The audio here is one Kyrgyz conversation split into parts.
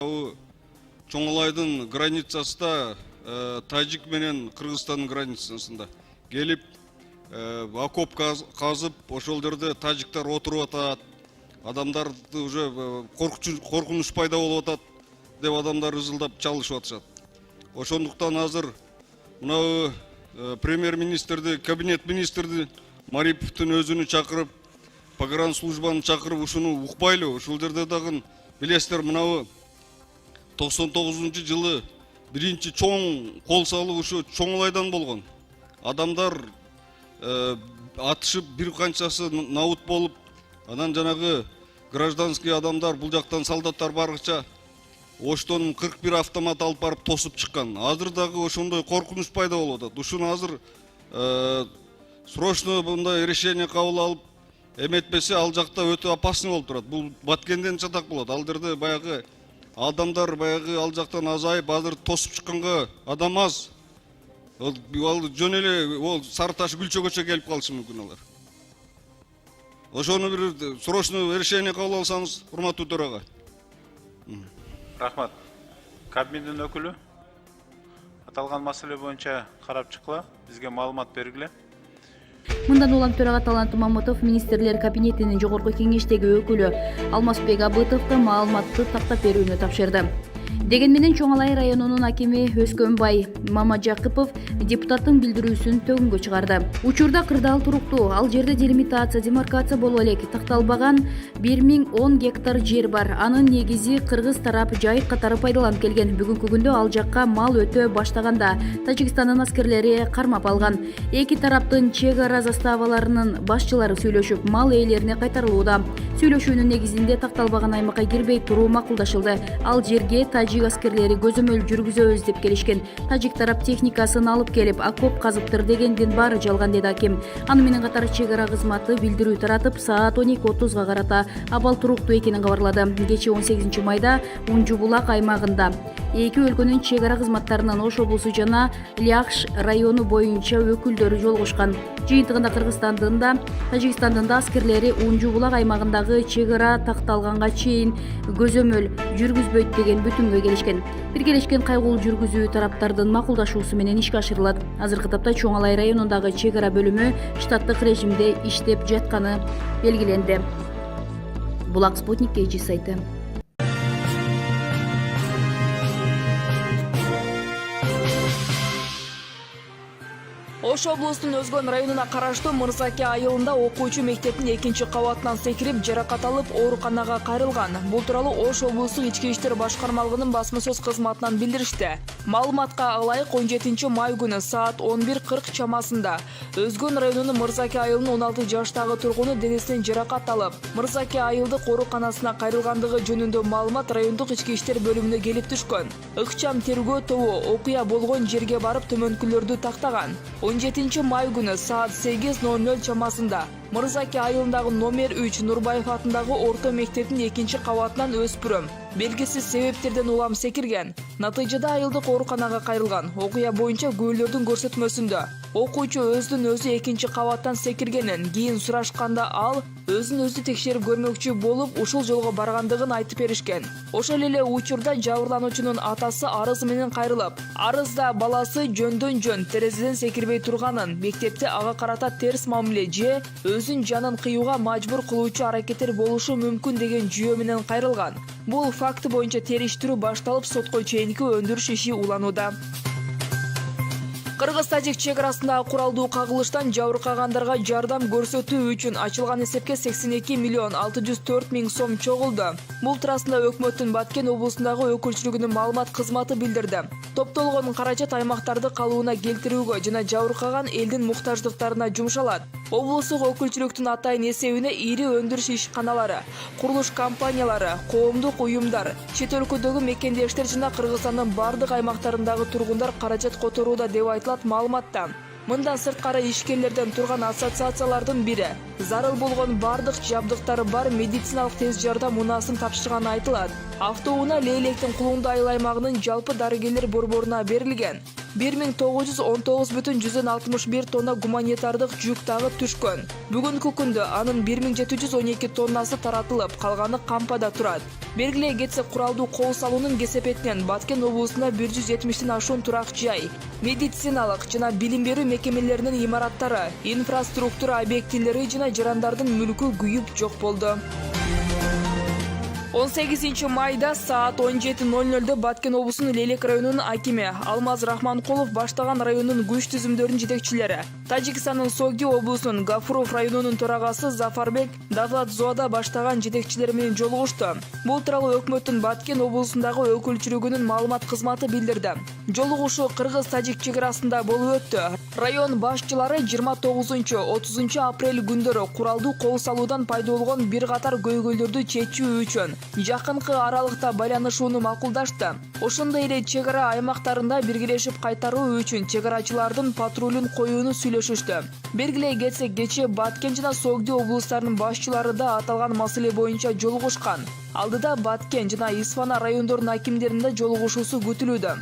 Чоңалайдын границасында Тажик менен Кыргызстандын границасында келип окоп казып, ошол жерде тажиктар отуруп атат. Адамдарды уже коркунуч пайда болуп атат деп адамдар ызылдап чалышып атышат. Ошондуктан азыр мына премьер-министрди, кабинет министрди Мариповдун өзүнү чакырып, погранслужбаны чакырып, ушуну укпайлы. Ушул жерде дагы билесиздер, мына 99-жылы биринчи чоң кол салуу ушу Чоңалайдан болгон. Адамдар атышып, бир канчасы наут болуп, анан жанагы гражданский адамдар, бул жактан солдаттар баргыча оштон 41 автомат алып барып тосуп чыккан. Азыр дагы ошондой коркунуч пайда болуп атат. Ушуну азыр срочно мындай решение кабыл алып эметпесе, ал жакта өтө опасный болуп турат. Бул Баткенден чатак болот. Ал жерде баягы адамдар ал жактан азайып, азыр тосуп чыкканга адам аз. Ал жөн эле Сары Таш Гүлчөгөчө келип калышы мүмкүн алар. Ошону бир срочно решение кабыл алсаңыз, урматтуу төрага. Рахмат. Кабминдин өкүлү аталган маселе боюнча карап чыккыла, бизге маалымат бергиле. Мындан улам төрага Талант Мамытов министрлер кабинетинин жогорку кеңештеги өкүлү Алмазбек Абытовго маалыматты тактап берүүнү тапшырды. Деген менен Чоңалай районунун акими Өскөнбай Мамажакыпов депутаттын билдирүүсүн төгүнгө чыгарды. Учурда кырдаал туруктуу, ал жерде делимитация, демаркация болуп элек такталбаган 1010 гектар жер бар. Анын негизи кыргыз тарап жайык катары пайдаланып келген. Бүгүнкү күндө ал жакка мал өтө баштаганда Тажикстандын аскерлери кармап алган. Эки тараптын чек ара заставаларынын башчылары сүйлөшүп, мал ээлерине кайтарылууда. Сүйлөшүүнүн негизинде такталбаган аймакка кирбей туруу макулдашылды. Ал жерге тажик аскерлери көзөмөл жүргүзөбүз деп келишкен. Тажик тарап техникасын алып келип, окоп казыптыр дегендин баары жалган, деди аким. Аны менен катар чек ара кызматы билдирүү таратып, саат 12:30 карата абал туруктуу экенин кабарлады. Кечээ 18 майда Унжу Булак аймагында эки өлкөнүн чек ара кызматтарынын Ош облусу жана Ляхш району боюнча өкүлдөрү жолугушкан. Жыйынтыгында Кыргызстандын да, Тажикстандын да аскерлери Унжу Булак аймагындагы чек ара такталганга чейин көзөмөл жүргүзбөйт деген бүтүмгө келишкен. Биргелешкен кайгылуу жүргүзүү тараптардын макулдашуусу менен ишке ашырылат. Азыркы тапта Чоңалай районундагы чек ара бөлүмү штаттык режимде иштеп жатканы белгиленди. Булак Спутник KG сайты. Ош облусунун Өзгөн районуна караштуу Мырзаке айылында окуучу мектептин 2-кабатынан секирип, жаракат алып, ооруканага кайрылган. Бул тууралуу Ош облустук ички иштер башкармалыгынын басма сөз кызматынан билдиришти. Маалыматка ылайык 17 май күнү саат 11:40 чамасында Өзгөн районунун Мырзаке айылынын 16 жаштагы тургуну денесинен жаракат алып, Мырзаке айылдык ооруканасына кайрылгандыгы жөнүндө маалымат райондук ички иштер бөлүмүнө келип түшкөн. Ыкчам тергөө тобу окуя болгон жерге барып төмөнкүлөрдү тактаган. 17 май күнү саат 8:00 чамасында Мырзаке айылындагы номер 3 Нурбаев атындагы орто мектептин 2-кабатынан өспүрөм белгисиз себептерден улам секирген. Натыйжада айылдык ооруканага кайрылган. Окуя боюнча күбөлөрдүн көрсөтмөсүндө окуучу өздүн өзү 2-кабаттан секиргенин, кийин сурашканда ал өзүн өзү текшерип көрмөкчү болуп, ушул жолго баргандыгын айтып беришкен. Ошол эле учурда жабырлануучунун атасы арыз менен кайрылып, арызда баласы жөндөн-жөн терезеден секирбей турганын, мектепте ага карата терс мамиле же өзүн жанын кыюуга мажбур кылуучу аракеттер болушу мүмкүн деген жүйө менен кайрылган. Бул факты боюнча териштирүү башталып, сотко чейинки өндүрүш иши уланууда. Кыргыз-тажик чек арасындагы куралдуу кагылыштан жабыркагандарга жардам көрсөтүү үчүн ачылган эсепке 82 миллион 604 миң сом чогулду. Бул туурасында өкмөттүн Баткен облусундагы өкүлчүлүгүнүн маалымат кызматы билдирди. Топтолгон каражат аймактарды калыбына келтирүүгө жана жабыркаган элдин муктаждыктарына жумшалат. Облустук өкүлчүлүктүн атайын эсебине ири өндүрүш ишканалары, курулуш компаниялары, коомдук уюмдар, чет өлкөдөгү мекендештер жана Кыргызстандын бардык аймактарындагы тургундар каражат которууда деп айтылат маалыматта. Мындан сырткары ишкерлерден турган ассоциациялардын бири зарыл болгон бардык жабдыктары бар медициналык тез жардам унаасын тапшырганы айтылат. Автоунаа Лейлектин Кулуңду айыл аймагынын жалпы дарыгерлер борборуна берилген. 1919,61 тонна гуманитардык жүк дагы түшкөн. Бүгүнкү күндө анын 1712 тоннасы таратылып, калганы кампада турат. Белгилей кетсек, куралдуу кол салуунун кесепетинен Баткен облусунда 170тен ашуун турак жай, медициналык жана билим берүү мекемелеринин имараттары, инфраструктура объектилери жана жарандардын мүлкү күйүп жок болду. 18 майда саат 17:00 Баткен облусунун Лелек районунун акими Алмаз Рахманкулов баштаган райондун күч түзүмдөрүнүн жетекчилери, Тажикстандын Согди облусунун Гафуров районунун төрагасы Зафарбек Давлатзода баштаган жетекчилери менен жолугушту. Бул тууралуу өкмөттүн Баткен облусундагы өкүлчүлүгүнүн маалымат кызматы билдирди. Жолугушуу кыргыз-тажик чек арасында болуп өттү. Район башчылары 29-30 апрель күндөрү куралдуу кол салуудан пайда болгон бир катар көйгөйлөрдү чечүү үчүн жакынкы аралыкта байланышууну макулдашты. Ошондой эле чек ара аймактарында биргелешип кайтаруу үчүн чек арачылардын патрулун коюуну сүйлөшүштү. Белгилей кетсек, кечээ Баткен жана Согди облустарынын башчылары да аталган маселе боюнча жолугушкан. Алдыда Баткен жана Исфана райондорунун акимдеринин жолугушуусу күтүлүүдө.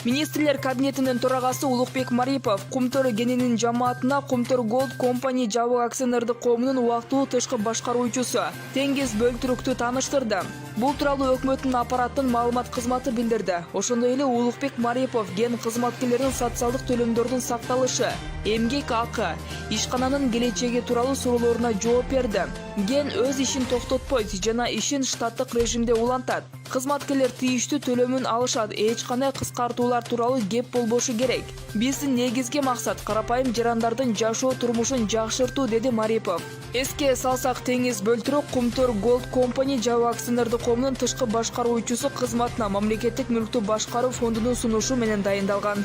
Министрлер кабинетинин төрагасы Улукбек Марипов Кумтөр кенинин жамаатына Кумтөр Голд компани жабык акционердик коомунун убактылуу тышкы башкаруучусу Теңиз Бөлтүрүктү тааныштырды. Бул тууралуу өкмөттүн аппараттын маалымат кызматы билдирди. Ошондой эле Улукбек Марипов ген кызматкерлеринин социалдык төлөмдөрдүн сакталышы, эмгек акы, ишкананын келечеги тууралуу суроолоруна жооп берди. Ген өз ишин токтотпойт жана ишин штаттык режимде улантат. Кызматкерлер тийиштүү төлөмүн алышат, эч кандай кыскартуулар тууралуу кеп болбошу керек. Биздин негизги максат карапайым жарандардын жашоо турмушун жакшыртуу, деди Марипов. Эске салсак, Теңиз Бөлтүрүк Кумтөр Голд компани жабык акционердик коомунун тышкы башкаруучусу кызматына мамлекеттик мүлктү башкаруу фондунун сунушу менен дайындалган.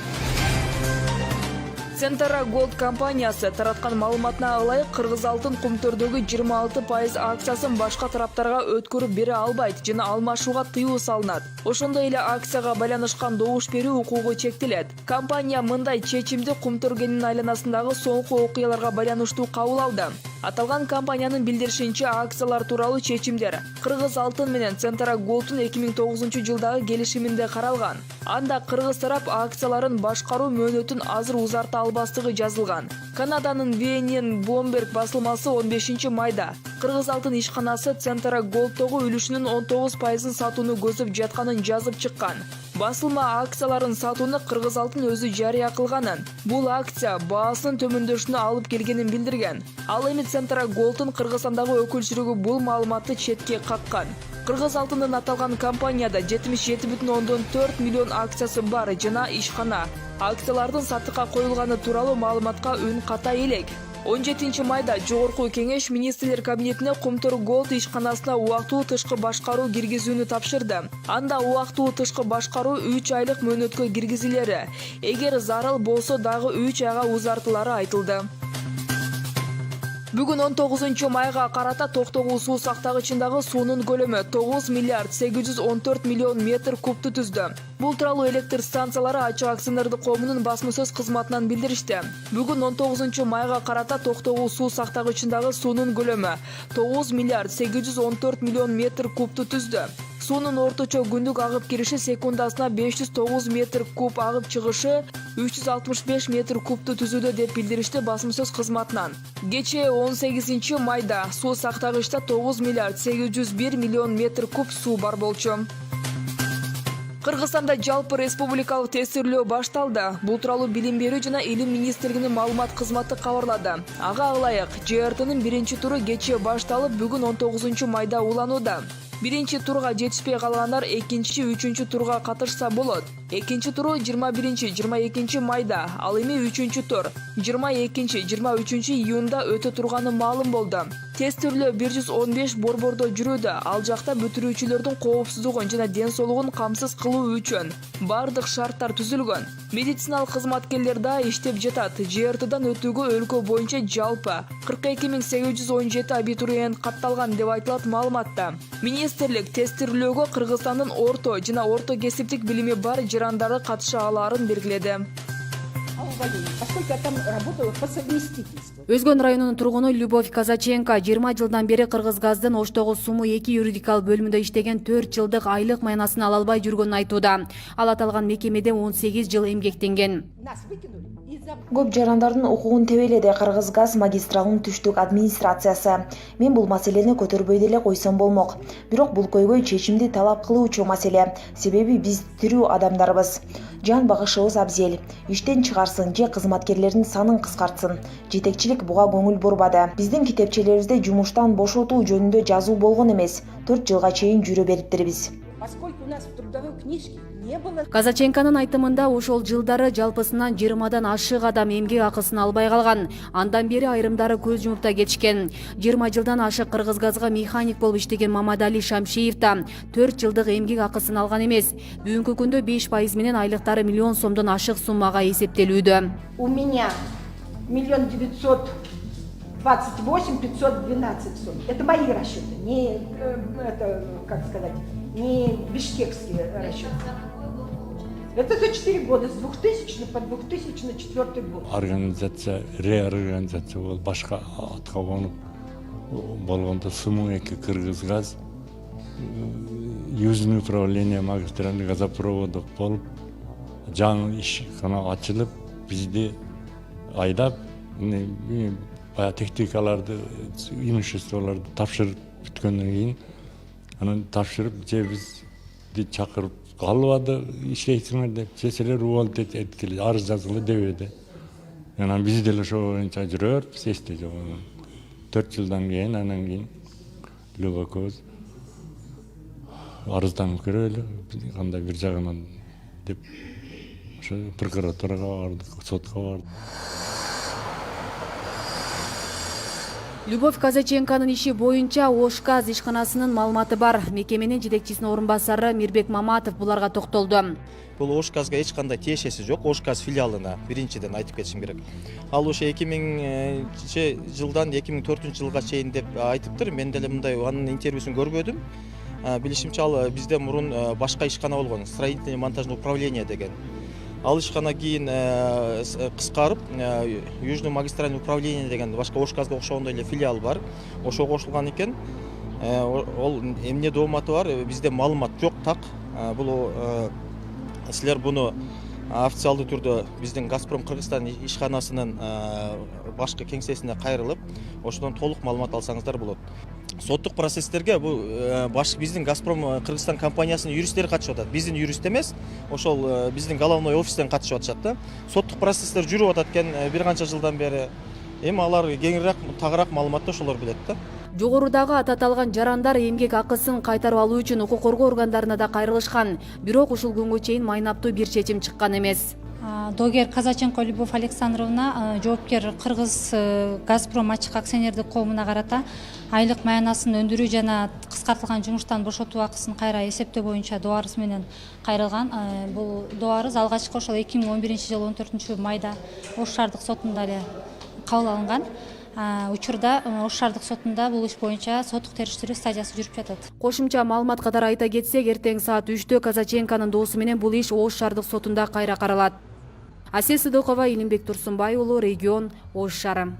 Центра Голд компаниясы тараткан маалыматына ылайык Кыргыз алтын Кумтөрдөгү 26% акциясын башка тараптарга өткөрүп бере албайт жана алмашууга тыюу салынат. Ошондой эле акцияга байланышкан добуш берүү укугу чектелет. Компания мындай чечимди Кумтөр кенинин айланасындагы соңку окуяларга байланыштуу кабыл алды. Аталган компаниянын билдиришинче, акциялар тууралуу чечимдер Кыргыз алтын менен Центра Голдтун 2009-жылдагы келишиминде каралган. Анда кыргыз тарап акцияларын башкаруу мөөнөтүн азыр узарта албастыгы жазылган. Канаданын VNN Bloomberg басылмасы 15 майда Кыргыз алтын ишканасы Центра Голдтогу үлүшүнүн 19%-ын сатууну көздөп жатканын жазып чыккан. Басылма акцияларын сатууну Кыргыз алтын өзү жарыя кылганын, бул акция баасынын төмөндөшүнө алып келгенин билдирген. Ал эми Центра Голдтун Кыргызстандагы өкүлчүлүгү бул маалыматты четке каккан. Кыргыз алтынын аталган компанияда 77,4 миллион акциясы бар жана ишкана. Акциялардын сатыкка коюлганы тууралуу маалыматка үн ката элек. 17 майда Жогорку Кеңеш министрлер кабинетине Кумтөр Голд ишканасына убактылуу тышкы башкаруу киргизүүнү тапшырды. Анда убактылуу тышкы башкаруу 3 айлык мөөнөткө киргизилери, эгер зарыл болсо дагы 3 айга узартылары айтылды. Бүгүн 19 майга карата Токтогул суу сактагычындагы суунун көлөмү 9 миллиард 814 миллион метр кубту түздү. Бул тууралуу электр станциялары ачык акционердик коомунун басма сөз кызматынан билдиришти. Бүгүн 19 майга карата Токтогул суу сактагычындагы суунун көлөмү 9 миллиард 814 миллион метр кубту түздү. Суунун орточо күндүк агып кириши секундасына 509 метр куб, агып чыгышы 365 метр кубту түзүүдө, деп билдиришти басма сөз кызматынан. Кечээ 18 майда суу сактагычта 9 миллиард 801 миллион метр куб суу бар болчу. Кыргызстанда жалпы республикалык тестирлөө башталды. Бул тууралуу билим берүү жана илим министрлигинин маалымат кызматы кабарлады. Ага ылайык, ЖРТнын биринчи туру кечээ башталып, бүгүн 19 майда уланууда. Биринчи турга жетишпей калгандар экинчи, үчүнчү турга катышса болот. Экинчи туру 21-22 майда, ал эми үчүнчү тур 22-23 июнда өтө турганы маалым болду. Тестирлөө 115 борбордо жүрүүдө. Ал жакта бүтүрүүчүлөрдүн коопсуздугун жана ден соолугун камсыз кылуу үчүн бардык шарттар түзүлгөн. Медициналык кызматкерлер да иштеп жатат. ЖРТдан өтүүгө өлкө боюнча жалпы 42.817 абитуриент катталган, деп айтылат маалыматта. Министрлик тестирлөөгө Кыргызстандын орто жана орто кесиптик билими бар жарандары катыша алаарын белгиледи. увольнение, поскольку я там работала по совместительству. Өзгөн районунун тургуну Любовь Казаченко 20 жылдан бери Кыргызгаздын Оштогу Суму 2 юридикалык бөлүмүндө иштеген 4 жылдык айлык маянасын ала албай жүргөнүн айтууда. Ал аталган мекемеде 18 жыл эмгектенген. Нас выкинули из-за... Көп жарандардын укугун тебеледи Кыргызгаз магистралынын түштүк администрациясы. Мен бул маселени көтөрбөй деле койсом болмок. Бирок бул көйгөй чечимди талап кылуучу маселе. Себеби биз тирүү адамдарбыз. Жан багышыбыз абзел. Иштен чыгарсын же кызматкерлердин санын кыскартсын. Жетекчилик буга көңүл бурбады. Биздин китепчелерибизде жумуштан бошотуу жөнүндө жазуу болгон эмес. 4 жылга чейин жүрө бериптербиз. Поскольку у нас в трудовой книжке не было... Казаченканын айтымында ошол жылдары жалпысынан 20дан ашык адам эмгек акысын албай калган. Андан бери айрымдары көз жумуп да кетишкен. 20 жылдан ашык Кыргызгазга механик болуп иштеген Мамадали Шамшиев да 4 жылдык эмгек акысын алган эмес. Бүгүнкү күндө 5% менен айлыктары миллион сомдон ашык суммага эсептелүүдө. У меня 1 928 512 сом. Это мои расчеты, не, это, как сказать, не бишкекские расчеты. Это за 4 года, с 2000 по 2004 год. Организация, реорганизация бол башка атка конуп болгондо Суму 2 Кыргызгаз южный управление магистральный газопроводдук болуп жаңы ишкана ачылып бизди айдап баягы техникаларды имуществолорду тапшырып бүткөндөн кийин анан тапшырып же бизди чакырып калбады иштейсиңер деп чечелер убалып эткиле арыз жазгыла дебеди. Анан биз деле ошол боюнча жүрөбүз эсте жок. 4 жылдан кийин анан кийин Любакөз арызданып көрөлү кандай бир жагынан деп ошо прокуратурага бардык, сотко бардык. Любовь Казаченканын иши боюнча Ошгаз ишканасынын маалыматы бар. Мекеменин жетекчисинин орун басары Мирбек Маматов буларга токтолду. Бул Ошгазга эч кандай тиешеси жок. Ошгаз филиалына биринчиден айтып кетишим керек. Ал ошо 2000 жылдан 2004 жылга чейин деп айтыптыр. Мен деле мындай анын интервьюсун көрбөдүм. Билишимче ал бизде мурун башка ишкана болгон, строительный монтажный управление деген. Ал ишкана кийин кыскарып Южный магистральный управление деген башка Ошгазга окшогондой эле филиал бар. Ошого кошулган экен. Ол эмне дооматы бар, бизде маалымат жок так. Бул силер буну официалдуу түрдө биздин Газпром Кыргызстан ишканасынын башкы кеңсесине кайрылып, ошодон толук маалымат алсаңыздар болот. Соттук процесстерге бул биздин Газпром Кыргызстан компаниясынын юристтери катышып атат. Биздин юрист эмес, ошол биздин головной офистен катышып атышат да. Соттук процесстер жүрүп атат экен бир канча жылдан бери. Эми алар кеңирээк, тагыраак маалыматты ошолор билет да. Жогорудагы аталган жарандар эмгек акысын кайтарып алуу үчүн укук коргоо органдарына да кайрылышкан. Бирок ушул күнгө чейин майнаптуу бир чечим чыккан эмес. Догер Казаченко Любовь Александровна жоопкер Кыргыз Газпром ачык акционердик коомуна карата айлык маянасын өндүрүү жана кыскартылган жумуштан бошотуу акысын кайра эсептөө боюнча доо арыз менен кайрылган. Бул доо арыз алгачкы ошол 2011-жылы 14 майда Ош шаардык сотунда эле кабыл алынган. Учурда Ош шаардык сотунда бул иш боюнча соттук териштирүү стадиясы жүрүп жатат. Кошумча маалымат катары айта кетсек, эртең саат 3-тө Казаченканын доосу менен бул иш Ош шаардык сотунда кайра каралат. Асия Сыдыкова, Илимбек Турсунбай уулу, Регион, Ош шаары.